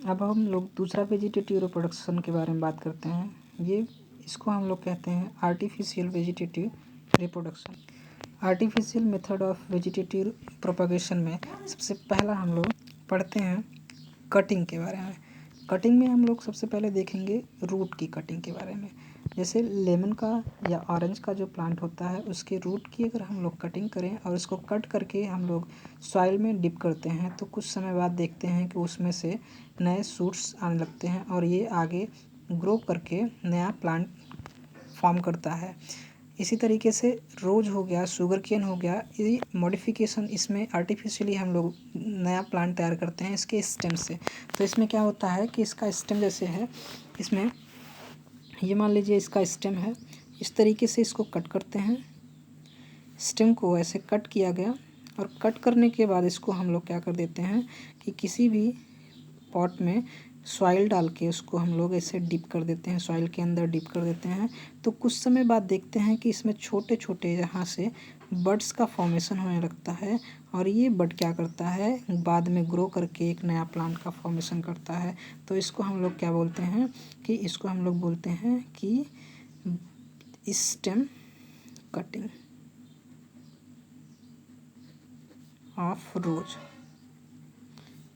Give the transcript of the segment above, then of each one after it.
अब हम लोग दूसरा वेजिटेटिव रिप्रोडक्शन के बारे में बात करते हैं। इसको हम लोग कहते हैं artificial vegetative reproduction. Artificial method of vegetative propagation में सबसे पहला हम लोग पढ़ते हैं कटिंग के बारे में। कटिंग में हम लोग सबसे पहले देखेंगे रूट की कटिंग के बारे में। जैसे लेमन का या ऑरेंज का जो प्लांट होता है उसके रूट की अगर हम लोग कटिंग करें और उसको कट करके हम लोग सॉइल में डिप करते हैं तो कुछ समय बाद देखते हैं कि उसमें से नए शूट्स आने लगते हैं और ये आगे ग्रो करके नया प्लांट फॉर्म करता है। इसी तरीके से रोज हो गया, शुगर केन हो गया, ये मॉडिफिकेशन इसमें आर्टिफिशियली हम लोग नया प्लांट तैयार करते हैं इसके स्टेम से। तो इसमें क्या होता है कि इसका स्टेम जैसे है, इसमें ये मान लीजिए इसका स्टेम है, इस तरीके से इसको कट करते हैं। स्टेम को ऐसे कट किया गया और कट करने के बाद इसको हम लोग क्या कर देते हैं कि किसी भी पॉट में सॉइल डाल के उसको हम लोग ऐसे डिप कर देते हैं, सॉइल के अंदर डिप कर देते हैं। तो कुछ समय बाद देखते हैं कि इसमें छोटे छोटे यहाँ से बड्स का फॉर्मेशन होने लगता है और ये बड क्या करता है बाद में ग्रो करके एक नया प्लांट का फॉर्मेशन करता है। तो इसको हम लोग क्या बोलते हैं कि इसको हम लोग बोलते हैं कि stem cutting of rose.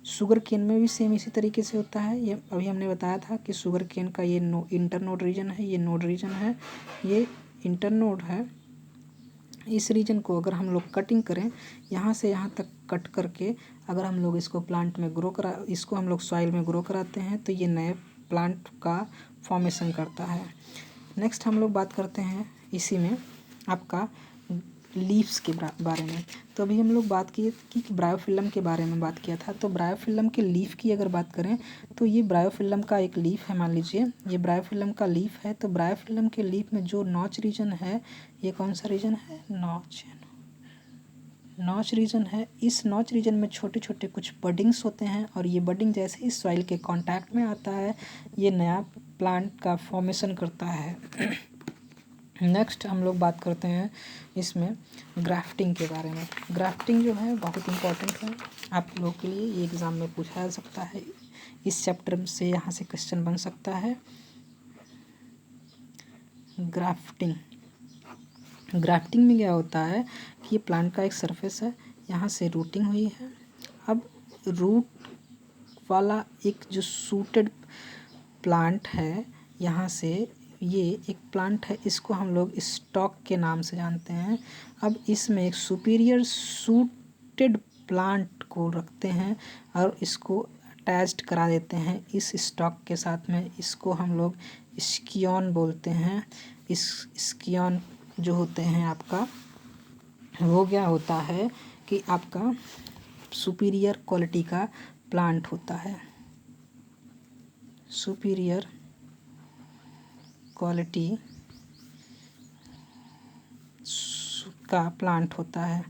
Sugar cane में भी सेम इसी तरीके से होता है। ये अभी हमने बताया था कि शुगर केन का ये इंटरनोड रीजन है, ये नोड रीजन है, ये इंटरनोड है। इस रीजन को अगर हम लोग कटिंग करें यहाँ से यहाँ तक कट करके अगर हम लोग इसको प्लांट में इसको हम लोग सॉइल में ग्रो कराते हैं तो ये नए प्लांट का फॉर्मेशन करता है। नेक्स्ट हम लोग बात करते हैं इसी में आपका लीव्स के बारे में। तो अभी हम लोग बात किए कि ब्रायोफिल्म के बारे में बात किया था। तो ब्रायोफिल्म के लीफ की अगर बात करें तो ये ब्रायोफिल्म का एक लीफ है। मान लीजिए ये ब्रायोफिल्म का लीफ है। तो ब्रायोफिल्म के लीफ में जो नॉच रीजन है, ये कौन सा रीजन है? नॉच रीजन है। इस नॉच रीजन में छोटे छोटे कुछ बडिंग्स होते हैं और ये बडिंग जैसे ही सॉइल के कांटेक्ट में आता है ये नया प्लांट का फॉर्मेशन करता है। नेक्स्ट हम लोग बात करते हैं इसमें ग्राफ्टिंग के बारे में। ग्राफ्टिंग जो है बहुत इम्पोर्टेंट है आप लोगों के लिए, ये एग्ज़ाम में पूछा जा सकता है। इस चैप्टर से यहाँ से क्वेश्चन बन सकता है। ग्राफ्टिंग में क्या होता है कि ये प्लांट का एक सरफेस है, यहाँ से रूटिंग हुई है। अब रूट वाला एक जो सूटेड प्लांट है, यहाँ से ये एक प्लांट है, इसको हम लोग स्टॉक के नाम से जानते हैं। अब इसमें एक सुपीरियर सूटेड प्लांट को रखते हैं और इसको अटैच्ड करा देते हैं इस स्टॉक के साथ में। इसको हम लोग स्कियॉन बोलते हैं। इस स्कियॉन जो होते हैं आपका, वो क्या होता है कि आपका सुपीरियर क्वालिटी का प्लांट होता है, सुपीरियर क्वालिटी का प्लांट होता है।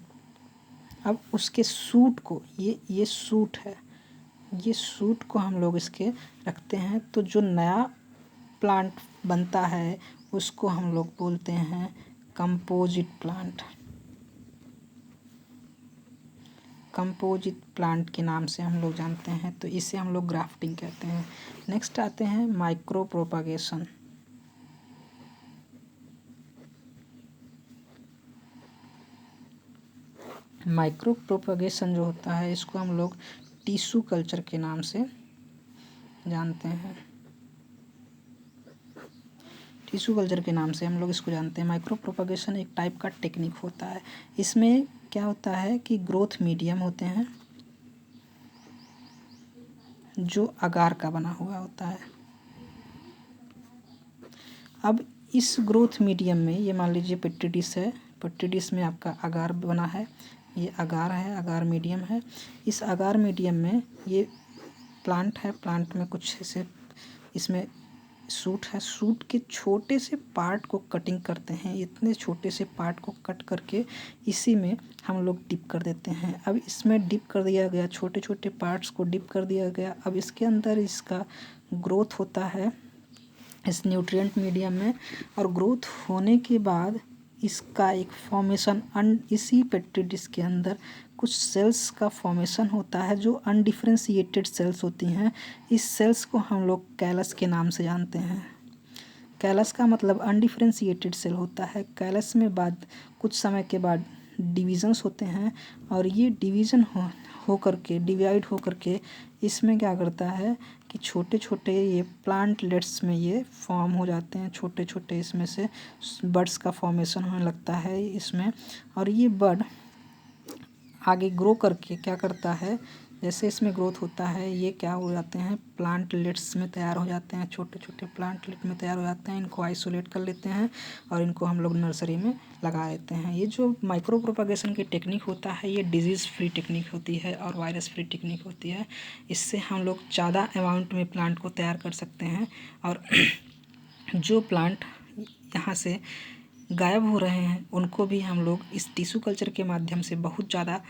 अब उसके सूट को, ये सूट है, ये सूट को हम लोग इसके रखते हैं। तो जो नया प्लांट बनता है उसको हम लोग बोलते हैं कंपोजिट प्लांट। कंपोजिट प्लांट के नाम से हम लोग जानते हैं। तो इसे हम लोग ग्राफ्टिंग कहते हैं। नेक्स्ट आते हैं माइक्रो प्रोपागेशन। माइक्रो प्रोपागेशन जो होता है इसको हम लोग टिश्यू कल्चर के नाम से जानते हैं। टिश्यू कल्चर के नाम से हम लोग इसको जानते हैं। माइक्रो प्रोपागेशन एक टाइप का टेक्निक होता है। इसमें क्या होता है कि ग्रोथ मीडियम होते हैं जो अगार का बना हुआ होता है। अब इस ग्रोथ मीडियम में ये मान लीजिए पेट्री डिश है, पेट्री डिश में आपका अगार बना है, ये अगार है, अगार मीडियम है। इस अगार मीडियम में ये प्लांट है, प्लांट में कुछ ऐसे इसमें सूट है, सूट के छोटे से पार्ट को कटिंग करते हैं। इतने छोटे से पार्ट को कट करके इसी में हम लोग डिप कर देते हैं। अब इसमें डिप कर दिया गया, छोटे छोटे पार्ट्स को डिप कर दिया गया। अब इसके अंदर इसका ग्रोथ होता है इस न्यूट्रिएंट मीडियम में, और ग्रोथ होने के बाद इसका एक फॉर्मेशन इसी पेट्री डिश के अंदर कुछ सेल्स का फॉर्मेशन होता है जो अनडिफरेंशिएटेड सेल्स होती हैं। इस सेल्स को हम लोग कैलस के नाम से जानते हैं। कैलस का मतलब अनडिफरेंशिएटेड सेल होता है। कैलस में बाद कुछ समय के बाद डिविजन्स होते हैं और ये डिवीज़न हो करके डिवाइड हो करके इसमें क्या करता है कि छोटे छोटे ये प्लांटलेट्स में ये फॉर्म हो जाते हैं। छोटे छोटे इसमें से बड्स का फॉर्मेशन होने लगता है इसमें, और ये बड आगे ग्रो करके क्या करता है, जैसे इसमें ग्रोथ होता है ये क्या हो जाते हैं, प्लांटलेट्स में तैयार हो जाते हैं। छोटे छोटे प्लांटलेट में तैयार हो जाते हैं। इनको आइसोलेट कर लेते हैं और इनको हम लोग नर्सरी में लगा देते हैं। ये जो माइक्रो प्रोपागेशन की टेक्निक होता है ये डिजीज़ फ्री टेक्निक होती है और वायरस फ्री टेक्निक होती है। इससे हम लोग ज़्यादा अमाउंट में प्लांट को तैयार कर सकते हैं और जो प्लांट यहाँ से गायब हो रहे हैं उनको भी हम लोग इस टिश्यू कल्चर के माध्यम से बहुत ज़्यादा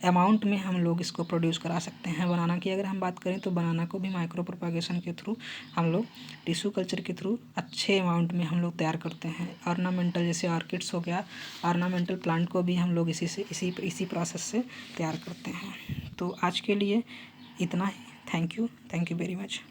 अमाउंट में हम लोग इसको प्रोड्यूस करा सकते हैं। बनाना की अगर हम बात करें तो बनाना को भी माइक्रो प्रोपागेशन के थ्रू हम लोग टिश्यू कल्चर के थ्रू अच्छे अमाउंट में हम लोग तैयार करते हैं। ऑर्नामेंटल जैसे ऑर्किड्स हो गया, ऑर्नामेंटल प्लांट को भी हम लोग इसी प्रोसेस से तैयार करते हैं। तो आज के लिए इतना ही। Thank you very much.